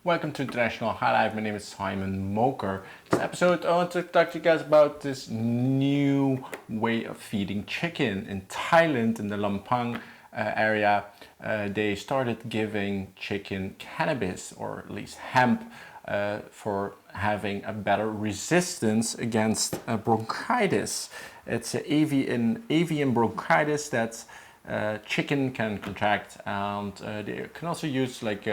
Welcome to International Highlife. My name is Simon Moker. This episode I want to talk to you guys about this new way of feeding chicken. In Thailand, in the Lampang area, they started giving chicken cannabis, or at least hemp, for having a better resistance against bronchitis. It's an avian bronchitis that chicken can contract, and they can also use like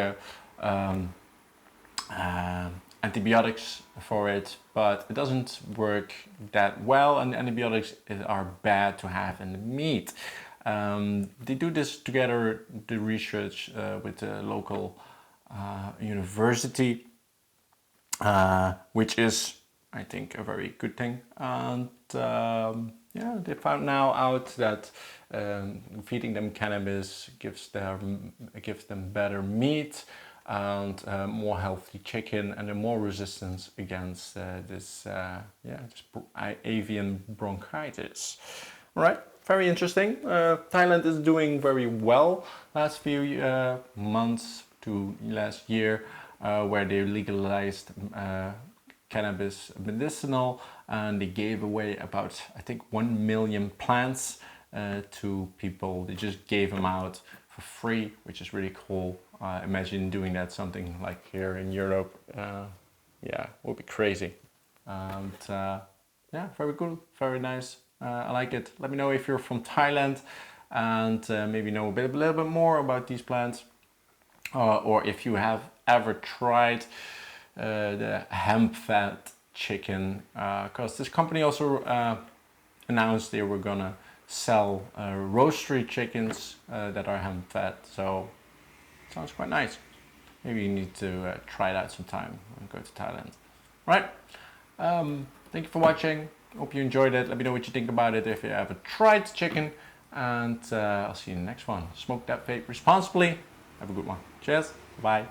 antibiotics for it, but it doesn't work that well, and antibiotics are bad to have in the meat. They do this together, the research with the local university, which is, I think, a very good thing. And yeah, they found now out that feeding them cannabis gives them better meat and more healthy chicken, and more resistance against this avian bronchitis. All right, very interesting. Thailand is doing very well last few months to last year, where they legalized cannabis medicinal, and they gave away about, I think, 1 million plants to people. They just gave them out for free, which is really cool. Imagine doing that something like here in Europe. Yeah, would be crazy. And yeah, very cool, very nice. I like it. Let me know if you're from Thailand and maybe know a little bit more about these plants, or if you have ever tried the hemp fed chicken, because this company also announced they were gonna sell roastery chickens that are hemp fed. So sounds quite nice. Maybe you need to try it out sometime and go to Thailand. Right? Thank you for watching. Hope you enjoyed it. Let me know what you think about it if you ever tried chicken. And I'll see you in the next one. Smoke that vape responsibly. Have a good one. Cheers. Bye.